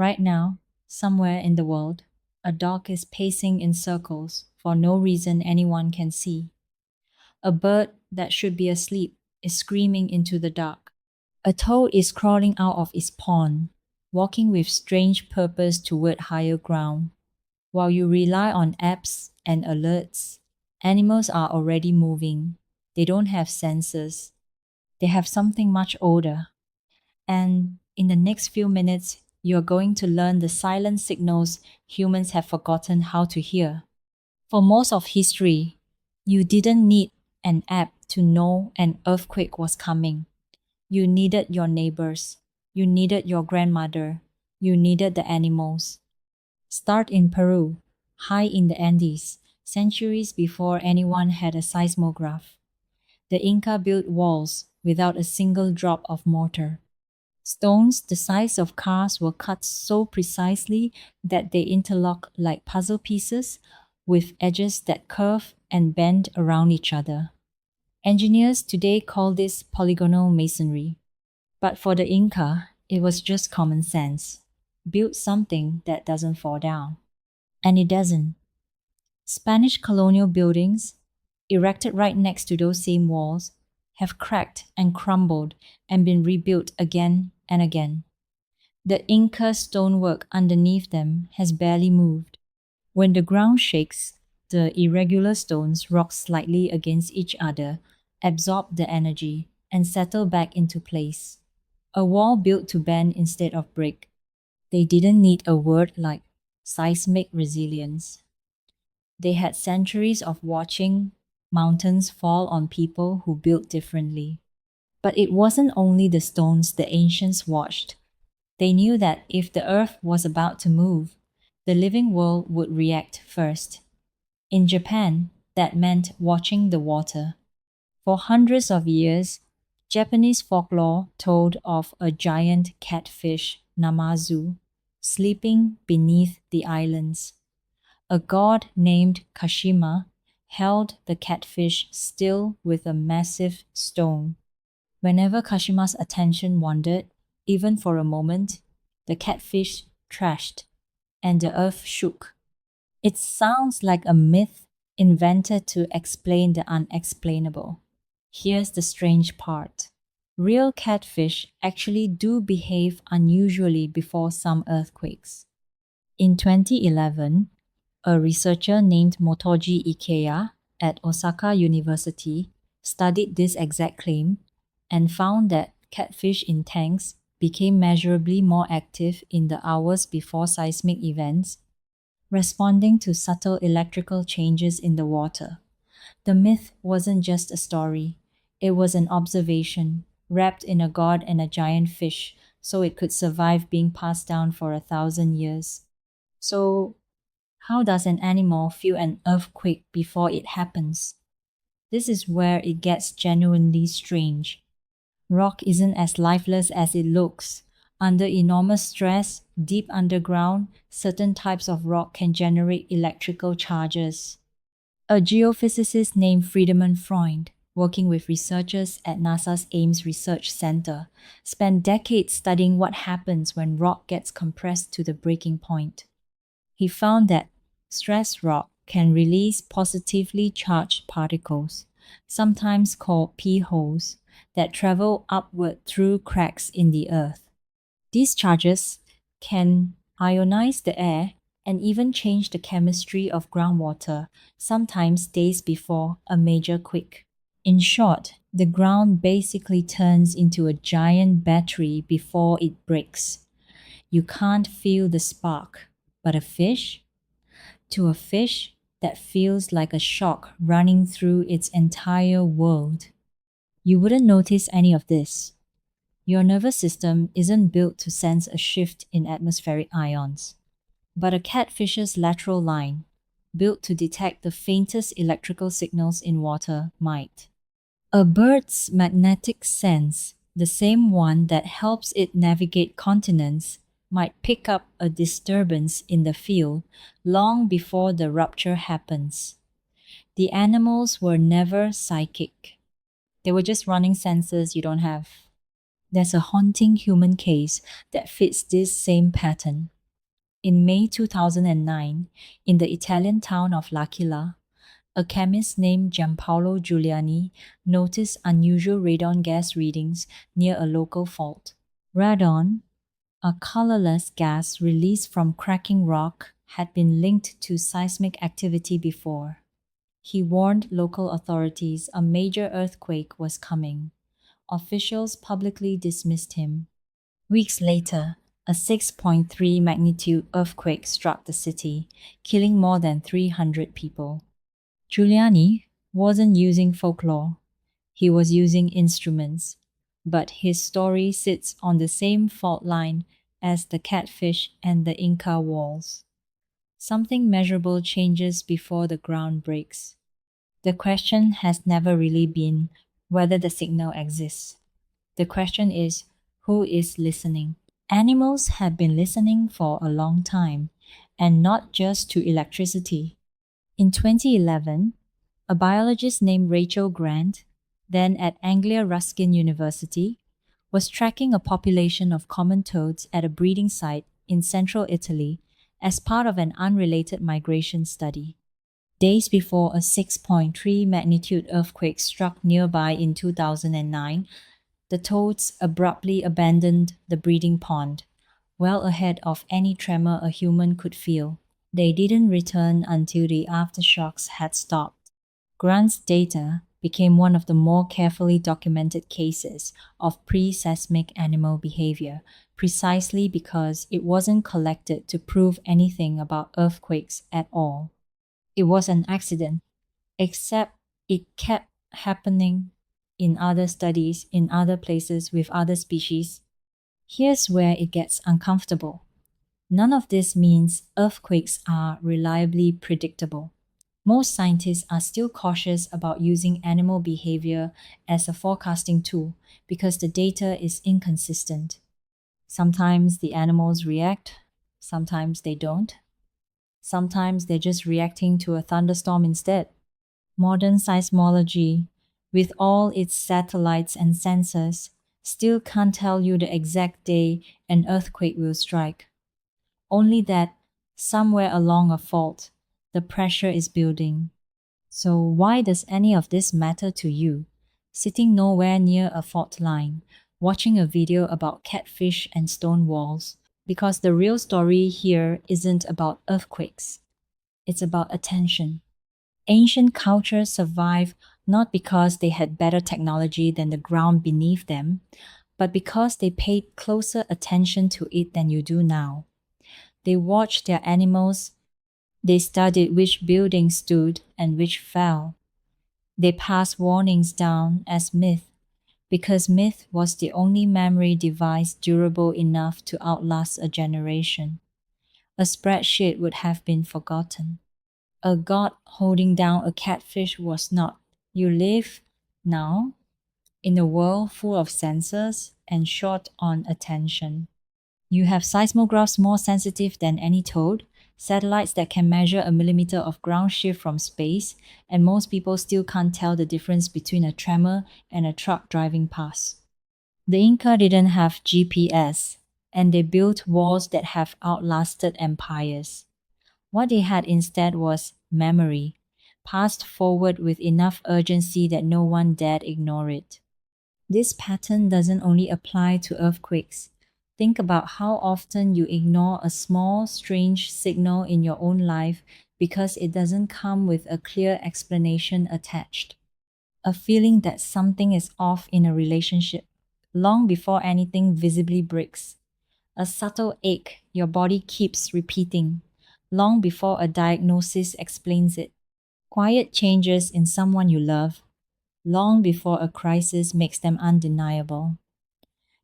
Right now, somewhere in the world, a dog is pacing in circles for no reason anyone can see. A bird that should be asleep is screaming into the dark. A toad is crawling out of its pond, walking with strange purpose toward higher ground. While you rely on apps and alerts, animals are already moving. They don't have senses. They have something much older. And in the next few minutes, you're going to learn the silent signals humans have forgotten how to hear. For most of history, you didn't need an app to know an earthquake was coming. You needed your neighbors. You needed your grandmother. You needed the animals. Start in Peru, high in the Andes, centuries before anyone had a seismograph. The Inca built walls without a single drop of mortar. Stones the size of cars were cut so precisely that they interlock like puzzle pieces with edges that curve and bend around each other. Engineers today call this polygonal masonry. But for the Inca, it was just common sense. Build something that doesn't fall down. And it doesn't. Spanish colonial buildings, erected right next to those same walls, have cracked and crumbled and been rebuilt again and again. The Inca stonework underneath them has barely moved. When the ground shakes, the irregular stones rock slightly against each other, absorb the energy, and settle back into place. A wall built to bend instead of break. They didn't need a word like seismic resilience. They had centuries of watching mountains fall on people who built differently. But it wasn't only the stones the ancients watched. They knew that if the earth was about to move, the living world would react first. In Japan, that meant watching the water. For hundreds of years, Japanese folklore told of a giant catfish, Namazu, sleeping beneath the islands. A god named Kashima held the catfish still with a massive stone. Whenever Kashima's attention wandered, even for a moment, the catfish trashed, and the earth shook. It sounds like a myth invented to explain the unexplainable. Here's the strange part. Real catfish actually do behave unusually before some earthquakes. In 2011, a researcher named Motoji Ikeya at Osaka University studied this exact claim and found that catfish in tanks became measurably more active in the hours before seismic events, responding to subtle electrical changes in the water. The myth wasn't just a story, it was an observation, wrapped in a god and a giant fish, so it could survive being passed down for 1,000 years. So, how does an animal feel an earthquake before it happens? This is where it gets genuinely strange. Rock isn't as lifeless as it looks. Under enormous stress, deep underground, certain types of rock can generate electrical charges. A geophysicist named Friedemann Freund, working with researchers at NASA's Ames Research Center, spent decades studying what happens when rock gets compressed to the breaking point. He found that stress rock can release positively charged particles, sometimes called p-holes, that travel upward through cracks in the earth. These charges can ionize the air and even change the chemistry of groundwater, sometimes days before a major quake. In short, the ground basically turns into a giant battery before it breaks. You can't feel the spark, but a fish? To a fish, that feels like a shock running through its entire world. You wouldn't notice any of this. Your nervous system isn't built to sense a shift in atmospheric ions. But a catfish's lateral line, built to detect the faintest electrical signals in water, might. A bird's magnetic sense, the same one that helps it navigate continents, might pick up a disturbance in the field long before the rupture happens. The animals were never psychic. They were just running sensors you don't have. There's a haunting human case that fits this same pattern. In May 2009, in the Italian town of L'Aquila, a chemist named Giampaolo Giuliani noticed unusual radon gas readings near a local fault. Radon, a colorless gas released from cracking rock, had been linked to seismic activity before. He warned local authorities a major earthquake was coming. Officials publicly dismissed him. Weeks later, a 6.3 magnitude earthquake struck the city, killing more than 300 people. Giuliani wasn't using folklore, he was using instruments, but his story sits on the same fault line as the Catfish and the Inca walls. Something measurable changes before the ground breaks. The question has never really been whether the signal exists. The question is, who is listening? Animals have been listening for a long time, and not just to electricity. In 2011, a biologist named Rachel Grant, then at Anglia Ruskin University, was tracking a population of common toads at a breeding site in central Italy as part of an unrelated migration study. Days before a 6.3 magnitude earthquake struck nearby in 2009, the toads abruptly abandoned the breeding pond, well ahead of any tremor a human could feel. They didn't return until the aftershocks had stopped. Grant's data became one of the more carefully documented cases of pre-seismic animal behavior, precisely because it wasn't collected to prove anything about earthquakes at all. It was an accident, except it kept happening in other studies, in other places, with other species. Here's where it gets uncomfortable. None of this means earthquakes are reliably predictable. Most scientists are still cautious about using animal behavior as a forecasting tool because the data is inconsistent. Sometimes the animals react, sometimes they don't. Sometimes they're just reacting to a thunderstorm instead. Modern seismology, with all its satellites and sensors, still can't tell you the exact day an earthquake will strike. Only that, somewhere along a fault, the pressure is building. So why does any of this matter to you? Sitting nowhere near a fault line, watching a video about catfish and stone walls? Because the real story here isn't about earthquakes. It's about attention. Ancient cultures survived not because they had better technology than the ground beneath them, but because they paid closer attention to it than you do now. They watched their animals, they studied which buildings stood and which fell. They passed warnings down as myth, because myth was the only memory device durable enough to outlast a generation. A spreadsheet would have been forgotten. A god holding down a catfish was not. You live now in a world full of sensors and short on attention. You have seismographs more sensitive than any toad, satellites that can measure a millimeter of ground shift from space, and most people still can't tell the difference between a tremor and a truck driving past. The Inca didn't have GPS, and they built walls that have outlasted empires. What they had instead was memory, passed forward with enough urgency that no one dared ignore it. This pattern doesn't only apply to earthquakes. Think about how often you ignore a small, strange signal in your own life because it doesn't come with a clear explanation attached. A feeling that something is off in a relationship, long before anything visibly breaks. A subtle ache your body keeps repeating, long before a diagnosis explains it. Quiet changes in someone you love, long before a crisis makes them undeniable.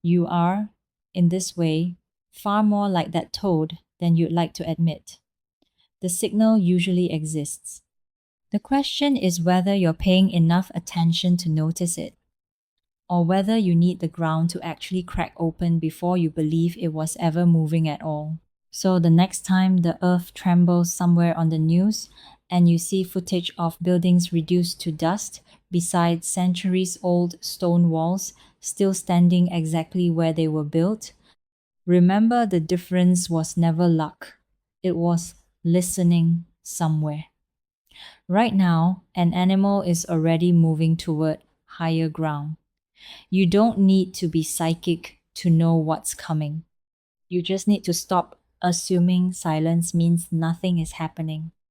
You are, in this way, far more like that toad than you'd like to admit. The signal usually exists. The question is whether you're paying enough attention to notice it, or whether you need the ground to actually crack open before you believe it was ever moving at all. So the next time the earth trembles somewhere on the news and you see footage of buildings reduced to dust, beside centuries old stone walls still standing exactly where they were built, remember the difference was never luck. It was listening somewhere. Right now, an animal is already moving toward higher ground. You don't need to be psychic to know what's coming. You just need to stop assuming silence means nothing is happening.